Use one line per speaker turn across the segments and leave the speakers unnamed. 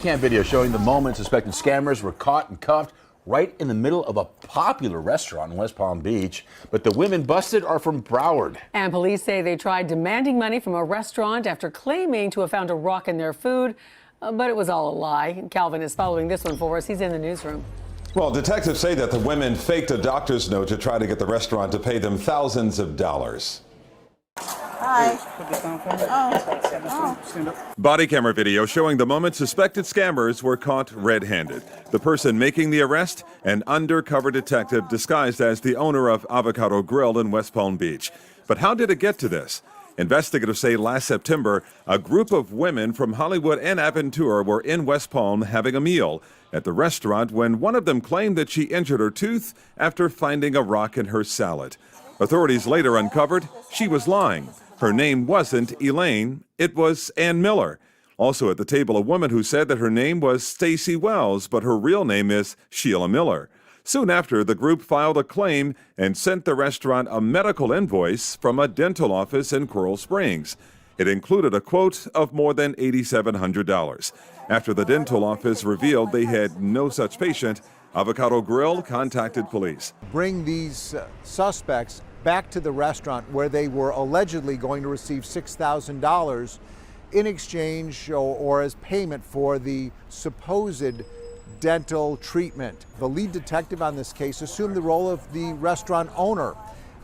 Cam video showing the moment suspected scammers were caught and cuffed right in the middle of a popular restaurant in West Palm Beach. But the women busted are from Broward.
And police say they tried demanding money from a restaurant after claiming to have found a rock in their food. But it was all a lie. Calvin is following this one for us. He's in the newsroom.
Well, detectives say that the women faked a doctor's note to try to get the restaurant to pay them thousands of dollars.
Hi.
Body camera video showing the moment suspected scammers were caught red-handed. The person making the arrest, an undercover detective disguised as the owner of Avocado Grill in West Palm Beach. But how did it get to this? Investigators say last September, a group of women from Hollywood and Aventura were in West Palm having a meal at the restaurant when one of them claimed that she injured her tooth after finding a rock in her salad. Authorities later uncovered she was lying. Her name wasn't Elaine, it was Ann Miller. Also at the table, a woman who said that her name was Stacy Wells, but her real name is Sheila Miller. Soon after, the group filed a claim and sent the restaurant a medical invoice from a dental office in Coral Springs. It included a quote of more than $8,700. After the dental office revealed they had no such patient, Avocado Grill contacted police.
Bring these suspects back to the restaurant where they were allegedly going to receive $6,000 in exchange or as payment for the supposed dental treatment. The lead detective on this case assumed the role of the restaurant owner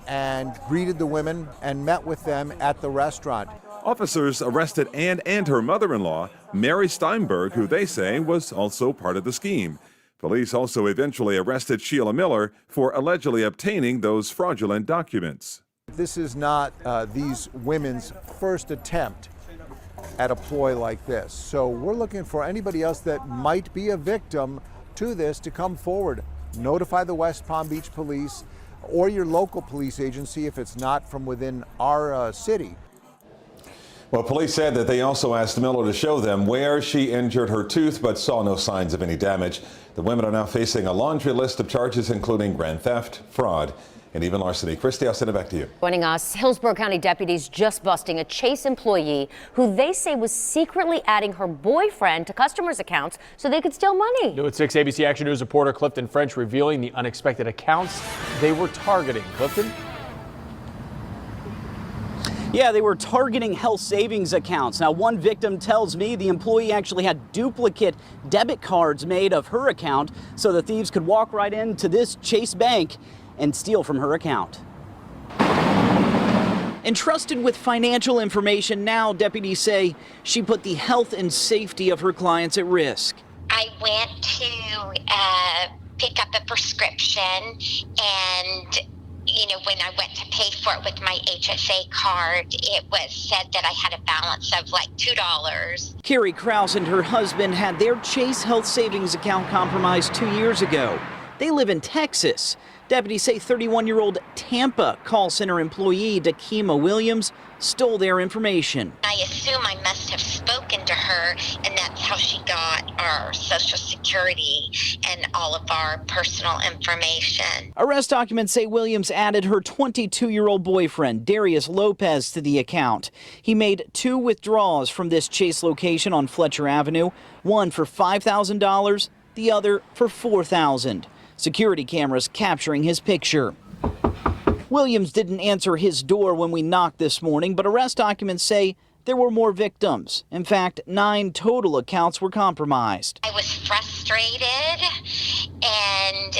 and greeted the women and met with them at the restaurant.
Officers arrested Ann and her mother-in-law, Mary Steinberg, who they say was also part of the scheme. Police also eventually arrested Sheila Miller for allegedly obtaining those fraudulent documents.
This is not these women's first attempt at a ploy like this. So we're looking for anybody else that might be a victim to this to come forward. Notify the West Palm Beach Police or your local police agency if it's not from within our city.
Well, police said that they also asked Miller to show them where she injured her tooth, but saw no signs of any damage. The women are now facing a laundry list of charges, including grand theft, fraud, and even larceny. Christy, I'll send it back to you.
Joining us, Hillsborough County deputies just busting a Chase employee who they say was secretly adding her boyfriend to customers' accounts so they could steal money.
New at 6, ABC Action News reporter Clifton French revealing the unexpected accounts they were targeting. Clifton?
Yeah, they were targeting health savings accounts. Now, one victim tells me the employee actually had duplicate debit cards made of her account so the thieves could walk right into this Chase Bank and steal from her account. Entrusted with financial information, now deputies say she put the health and safety of her clients at risk.
I went to pick up a prescription, and when I went to pay for it with my HSA card, it was said that I had a balance of like $2.
Carrie Krause and her husband had their Chase Health Savings account compromised 2 years ago. They live in Texas. Deputies say 31-year-old Tampa call center employee Dakima Williams stole their information.
I assume I must have spoken to her, and that's how she got our Social Security and all of our personal information.
Arrest documents say Williams added her 22-year-old boyfriend, Darius Lopez, to the account. He made 2 withdrawals from this Chase location on Fletcher Avenue, one for $5,000, the other for $4,000. Security cameras capturing his picture. Williams didn't answer his door when we knocked this morning, but arrest documents say there were more victims. In fact, 9 total accounts were compromised.
I was frustrated and,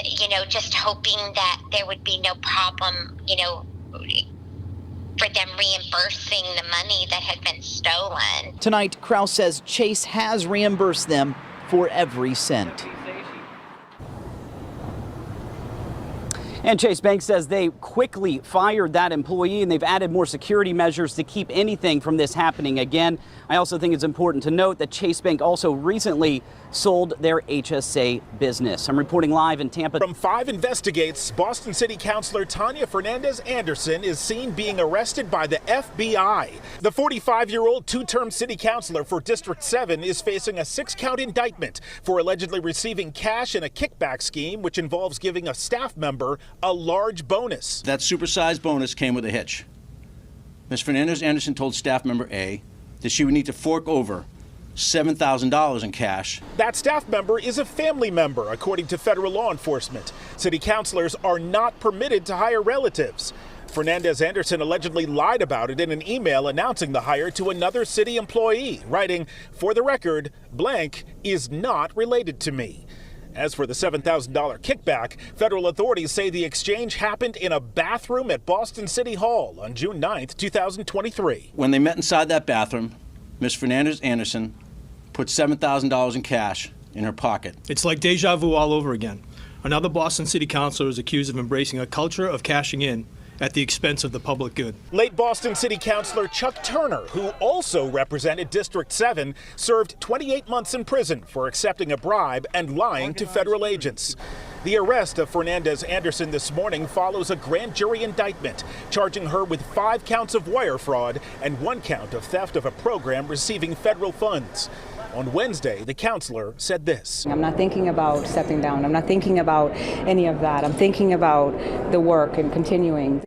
just hoping that there would be no problem, for them reimbursing the money that had been stolen.
Tonight, Krause says Chase has reimbursed them for every cent. And Chase Bank says they quickly fired that employee, and they've added more security measures to keep anything from this happening again. I also think it's important to note that Chase Bank also recently sold their HSA business. I'm reporting live in Tampa.
From 5 Investigates, Boston City Councilor Tanya Fernandez Anderson is seen being arrested by the FBI. The 45-year-old 2-term city councilor for District 7 is facing a 6-count indictment for allegedly receiving cash in a kickback scheme, which involves giving a staff member a large bonus.
That supersized bonus came with a hitch. Ms. Fernandez Anderson told staff member A that she would need to fork over $7,000 in cash.
That staff member is a family member, according to federal law enforcement. City councilors are not permitted to hire relatives. Fernandez-Anderson allegedly lied about it in an email announcing the hire to another city employee, writing, "For the record, blank is not related to me." As for the $7,000 kickback, federal authorities say the exchange happened in a bathroom at Boston City Hall on June 9th, 2023.
When they met inside that bathroom, Ms. Fernandez-Anderson put $7,000 in cash in her pocket.
It's like deja vu all over again. Another Boston City councilor is accused of embracing a culture of cashing in at the expense of the public good.
Late Boston City Councilor Chuck Turner, who also represented District 7, served 28 months in prison for accepting a bribe and lying to federal agents. The arrest of Fernandez-Anderson this morning follows a grand jury indictment, charging her with 5 counts of wire fraud and 1 count of theft of a program receiving federal funds. On Wednesday, the counselor said this.
I'm not thinking about stepping down. I'm not thinking about any of that. I'm thinking about the work and continuing.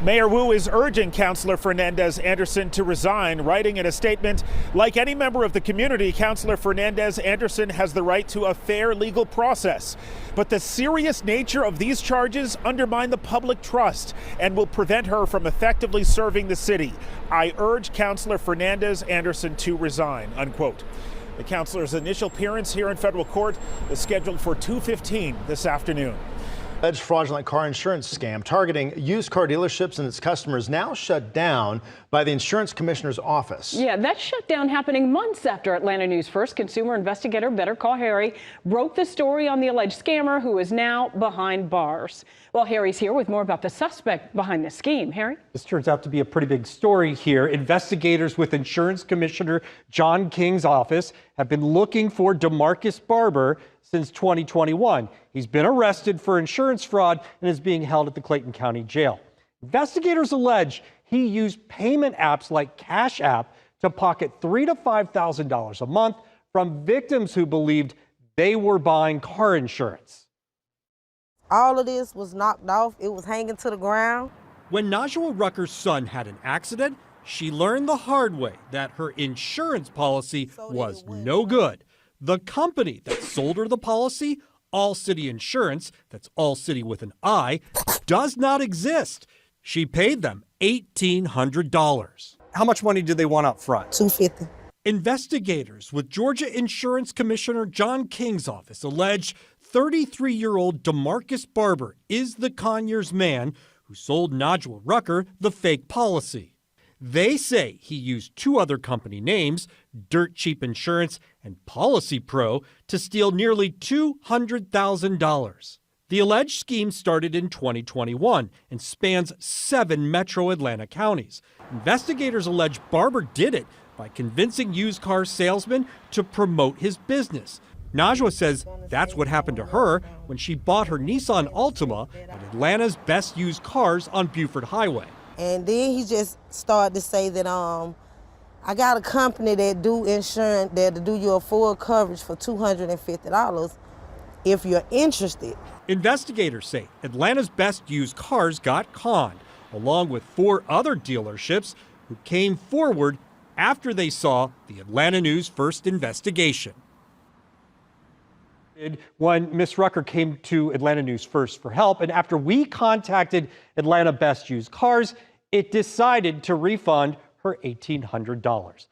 Mayor Wu is urging Councilor Fernandez-Anderson to resign, writing in a statement, "Like any member of the community, Councilor Fernandez-Anderson has the right to a fair legal process. But the serious nature of these charges undermine the public trust and will prevent her from effectively serving the city. I urge Councilor Fernandez-Anderson to resign," unquote. The councilor's initial appearance here in federal court is scheduled for 2:15 this afternoon.
Alleged fraudulent car insurance scam targeting used car dealerships and its customers now shut down by the insurance commissioner's office.
Yeah, that shutdown happening months after Atlanta News First consumer investigator Better Call Harry broke the story on the alleged scammer who is now behind bars. Well, Harry's here with more about the suspect behind the scheme. Harry?
This turns out to be a pretty big story here. Investigators with Insurance Commissioner John King's office have been looking for DeMarcus Barber since 2021. He's been arrested for insurance fraud and is being held at the Clayton County Jail. Investigators allege he used payment apps like Cash App to pocket $3,000 to $5,000 a month from victims who believed they were buying car insurance.
All of this was knocked off. It was hanging to the ground.
When Najwa Rucker's son had an accident, she learned the hard way that her insurance policy was no good. The company that sold her the policy, All City Insurance, that's All City with an I, does not exist. She paid them $1,800. How much money did they want up front?
$250.
Investigators with Georgia Insurance Commissioner John King's office allege 33-year-old DeMarcus Barber is the Conyers man who sold Najwa Rucker the fake policy. They say he used 2 other company names, Dirt Cheap Insurance and Policy Pro, to steal nearly $200,000. The alleged scheme started in 2021 and spans 7 metro Atlanta counties. Investigators allege Barber did it by convincing used car salesmen to promote his business. Najwa says that's what happened to her when she bought her Nissan Altima at Atlanta's best used cars on Buford Highway.
And then he just started to say that I got a company that do insurance, that'll do you a full coverage for $250 if you're interested.
Investigators say Atlanta's best used cars got conned, along with 4 other dealerships who came forward after they saw the Atlanta News First investigation. When Miss Rucker came to Atlanta News First for help, and after we contacted Atlanta Best Used Cars, it decided to refund her $1,800.